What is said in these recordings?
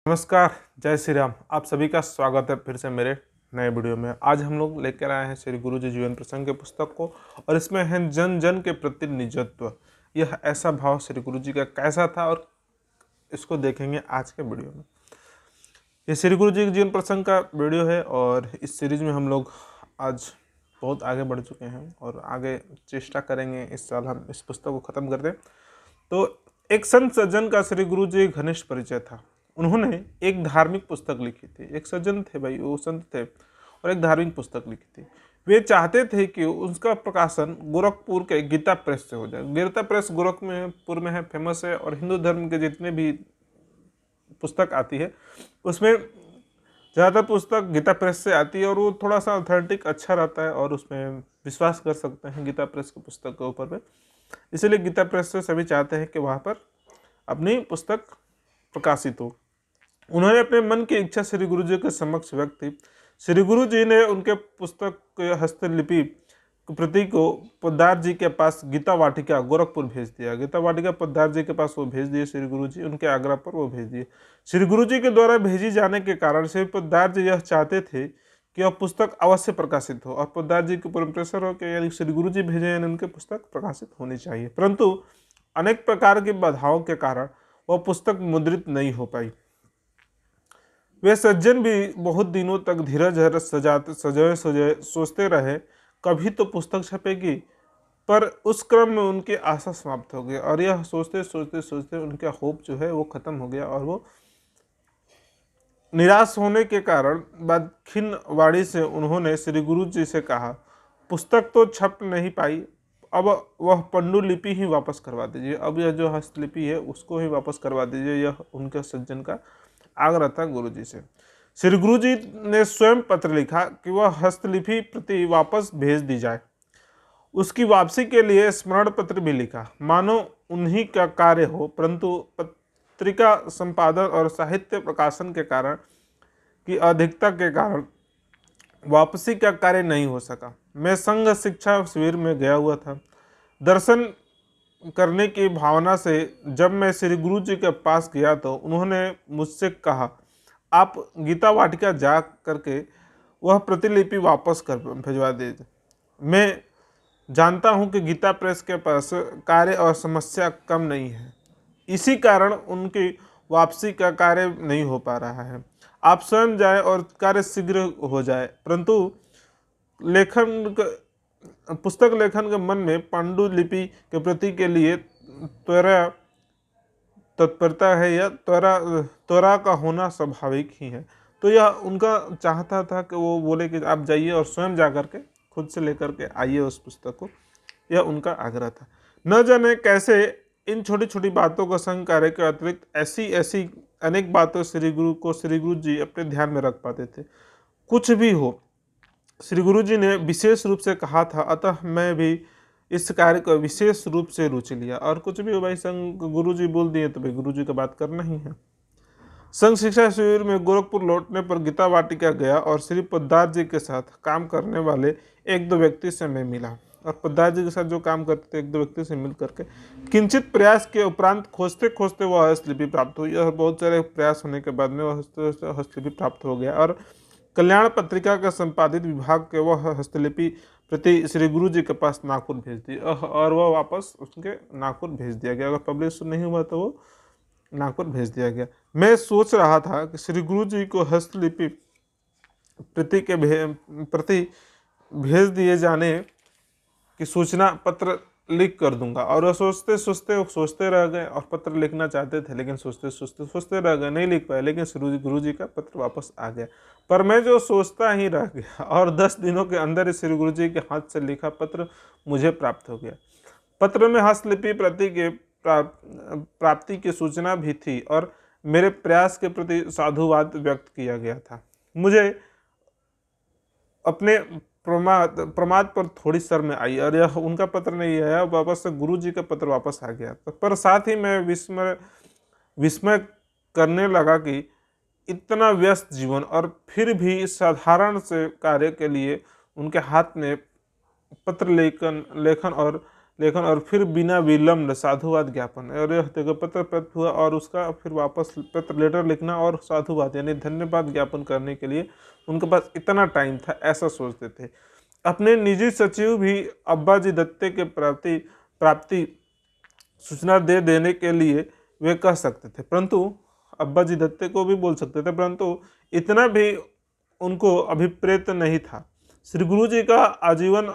नमस्कार, जय श्री राम। आप सभी का स्वागत है फिर से मेरे नए वीडियो में। आज हम लोग लेकर आए हैं श्री गुरु जी जीवन प्रसंग के पुस्तक को, और इसमें है जन जन के प्रति निजत्व। यह ऐसा भाव श्री गुरु जी का कैसा था, और इसको देखेंगे आज के वीडियो में। ये श्री गुरु जी के जीवन प्रसंग का वीडियो है, और इस सीरीज में हम लोग आज बहुत आगे बढ़ चुके हैं और आगे चेष्टा करेंगे इस साल हम इस पुस्तक को ख़त्म कर दें। तो एक संत सज्जन का श्री गुरु जी घनिष्ठ परिचय था। उन्होंने एक धार्मिक पुस्तक लिखी थी। एक सज्जन थे भाई, वो संत थे, और एक धार्मिक पुस्तक लिखी थी। वे चाहते थे कि उसका प्रकाशन गोरखपुर के गीता प्रेस से हो जाए। गीता प्रेस गोरखपुर में है, फेमस है, और हिंदू धर्म के जितने भी पुस्तक आती है उसमें ज़्यादातर पुस्तक गीता प्रेस से आती है, और वो थोड़ा सा ऑथेंटिक अच्छा रहता है, और उसमें विश्वास कर सकते हैं गीता प्रेस की पुस्तक के ऊपर में। इसीलिए गीता प्रेस से सभी चाहते हैं कि वहाँ पर अपनी पुस्तक प्रकाशित हो। उन्होंने अपने मन की इच्छा श्री गुरु जी के समक्ष व्यक्त की। श्री गुरु जी ने उनके पुस्तक के हस्तलिपि प्रति को पोद्दार जी के पास गीता वाटिका गोरखपुर भेज दिया। गीता वाटिका पोद्दार जी के पास वो भेज दिए श्री गुरु जी, उनके आग्रह पर वो भेज दिए। श्री गुरु जी के द्वारा भेजी जाने के कारण श्री पोद्दार जी यह चाहते थे कि वह पुस्तक अवश्य प्रकाशित हो, और पोद्दार जी के ऊपर प्रेशर हो कि यदि श्री गुरु जी भेजे यानी उनके पुस्तक प्रकाशित होनी चाहिए। परंतु अनेक प्रकार की बाधाओं के कारण वह पुस्तक मुद्रित नहीं हो पाई। वे सज्जन भी बहुत दिनों तक धीरज सजाए सोचते रहे कभी तो पुस्तक छपेगी, पर उस क्रम में उनकी आशा समाप्त हो गई, और यह सोचते सोचते सोचते उनका होप जो है वो खत्म हो गया, और वो निराश होने के कारण बाद खिन्न वाणी से उन्होंने श्री गुरु जी से कहा, पुस्तक तो छप नहीं पाई, अब वह पांडुलिपि ही वापस करवा दीजिए। अब यह जो हस्तलिपि है उसको ही वापस करवा दीजिए। यह उनके सज्जन का आग्रह था गुरु जी से। श्री गुरु जी ने स्वयं पत्र लिखा कि वह हस्तलिपि प्रति वापस भेज दी जाए। उसकी वापसी के लिए स्मरण पत्र भी लिखा, मानो उन्हीं का कार्य हो, परंतु पत्रिका संपादन और साहित्य प्रकाशन के कारण की अधिकता के कारण वापसी का कार्य नहीं हो सका। मैं संघ शिक्षा शिविर में गया हुआ था। दर्शन करने की भावना से जब मैं श्री गुरु जी के पास गया तो उन्होंने मुझसे कहा, आप गीता वाटिका जा करके वह प्रतिलिपि वापस कर भिजवा दीजिए। मैं जानता हूं कि गीता प्रेस के पास कार्य और समस्या कम नहीं है, इसी कारण उनकी वापसी का कार्य नहीं हो पा रहा है। आप स्वयं जाए और कार्य शीघ्र हो जाए। परंतु पुस्तक लेखन के मन में पांडुलिपि के प्रति के लिए त्वरा तत्परता है, या त्वरा का होना स्वाभाविक ही है। तो यह उनका चाहता था कि वो बोले कि आप जाइए और स्वयं जा करके खुद से लेकर के आइए उस पुस्तक को। यह उनका आग्रह था। न जाने कैसे इन छोटी छोटी बातों का संग कार्य के अतिरिक्त ऐसी ऐसी अनेक बातों श्री गुरु जी अपने ध्यान में रख पाते थे। कुछ भी हो, श्री गुरु जी ने विशेष रूप से कहा था, अतः मैं भी इस कार्य को विशेष रूप से रुचि लिया। और कुछ भी हो भाई, संघ गुरु जी बोल दिए तो भाई गुरु जी का बात करना ही है। संघ शिक्षा शिविर में गोरखपुर लौटने पर गीता वाटिका गया, और श्री पोद्दार जी के साथ काम करने वाले एक दो व्यक्ति से मैं मिला, और पोद्दार जी के साथ जो काम करते थे एक दो व्यक्ति से मिल करके किंचित प्रयास के उपरांत खोजते खोजते वह हस्तलिपि प्राप्त हुई, और बहुत सारे प्रयास होने के बाद में वह हस्तलिपि प्राप्त हो गया, और कल्याण पत्रिका के संपादित विभाग के वह हस्तलिपि प्रति श्री गुरु जी के पास नागपुर भेज दी, और वह वापस उसके नागपुर भेज दिया गया। अगर पब्लिश नहीं हुआ तो वो नागपुर भेज दिया गया। मैं सोच रहा था कि श्री गुरु जी को हस्तलिपि प्रति भेज दिए जाने की सूचना पत्र लिख कर दूंगा, और वह सोचते रह गए, और पत्र लिखना चाहते थे लेकिन सोचते रह गए, नहीं लिख पाए। लेकिन श्री गुरु जी का पत्र वापस आ गया। पर मैं जो सोचता ही रह गया, और 10 दिनों के अंदर श्री गुरु जी के हाथ से लिखा पत्र मुझे प्राप्त हो गया। पत्र में हस्तलिपि प्रति के प्राप्ति की सूचना भी थी, और मेरे प्रयास के प्रति साधुवाद व्यक्त किया गया था। मुझे अपने प्रमाद पर थोड़ी शर्म आई, और यह उनका पत्र नहीं आया, वापस से गुरु जी का पत्र वापस आ गया। तो पर साथ ही मैं विस्मय करने लगा कि इतना व्यस्त जीवन, और फिर भी साधारण से कार्य के लिए उनके हाथ में पत्र लेखन और लेखन और फिर बिना विलंब साधुवाद ज्ञापन, और यह देखो पत्र प्राप्त हुआ और उसका फिर वापस पत्र लेटर लिखना और साधुवाद यानी धन्यवाद ज्ञापन करने के लिए उनके पास इतना टाइम था, ऐसा सोचते थे। अपने निजी सचिव भी अब्बाजी दत्ते के प्राप्ति सूचना दे देने के लिए वे कह सकते थे, परंतु अब्बाजी दत्ते को भी बोल सकते थे, परंतु इतना भी उनको अभिप्रेत नहीं था। श्री गुरु जी का आजीवन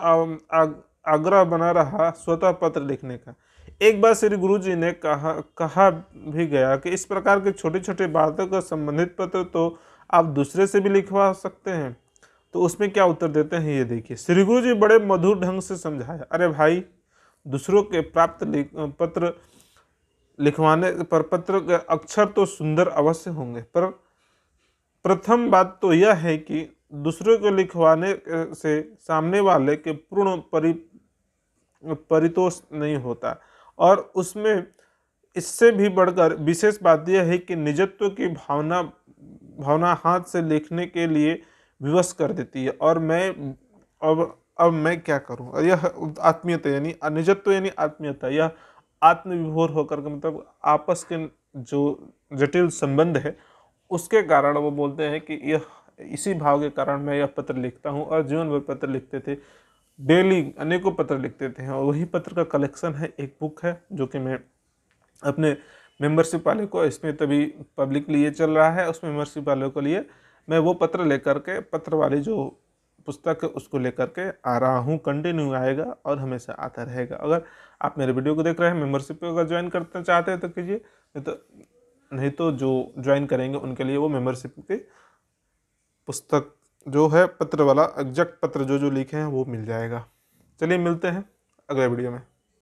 आग्रह बना रहा स्वतः पत्र लिखने का। एक बार श्री गुरु जी ने कहा भी गया कि इस प्रकार के छोटे छोटे बातों का संबंधित पत्र तो आप दूसरे से भी लिखवा सकते हैं। तो उसमें क्या उत्तर देते हैं ये देखिए। श्री गुरु जी बड़े मधुर ढंग से समझाया, अरे भाई, दूसरों के पत्र लिखवाने पर पत्र के अक्षर तो सुंदर अवश्य होंगे, पर प्रथम बात तो यह है कि दूसरों को लिखवाने से सामने वाले के पूर्ण परितोष नहीं होता, और उसमें इससे भी बढ़कर विशेष बात यह है कि निजत्व की भावना हाथ से लिखने के लिए विवश कर देती है। और मैं अब मैं क्या करूं, और यह आत्मीयता यानी निजत्व यानी आत्मीयता, यह आत्मविभोर होकर के मतलब आपस के जो जटिल संबंध है उसके कारण वो बोलते हैं कि यह इसी भाव के कारण मैं यह पत्र लिखता हूँ। और जीवन भर पत्र लिखते थे, डेली अनेकों पत्र लिखते थे, और वही पत्र का कलेक्शन है, एक बुक है जो कि मैं अपने मेंबरशिप वाले को, इसमें तभी पब्लिकली ये चल रहा है, उस मेंबरशिप वाले को लिए मैं वो पत्र लेकर के, पत्र वाली जो पुस्तक है उसको लेकर के आ रहा हूँ, कंटिन्यू आएगा और हमेशा आता रहेगा। अगर आप मेरे वीडियो को देख रहे हैं, मेंबरशिप को अगर ज्वाइन करना चाहते हैं तो कीजिए, नहीं तो जो ज्वाइन करेंगे उनके लिए वो मेंबरशिप की पुस्तक जो है पत्र वाला एग्जैक्ट पत्र जो लिखे हैं वो मिल जाएगा। चलिए मिलते हैं अगले वीडियो में।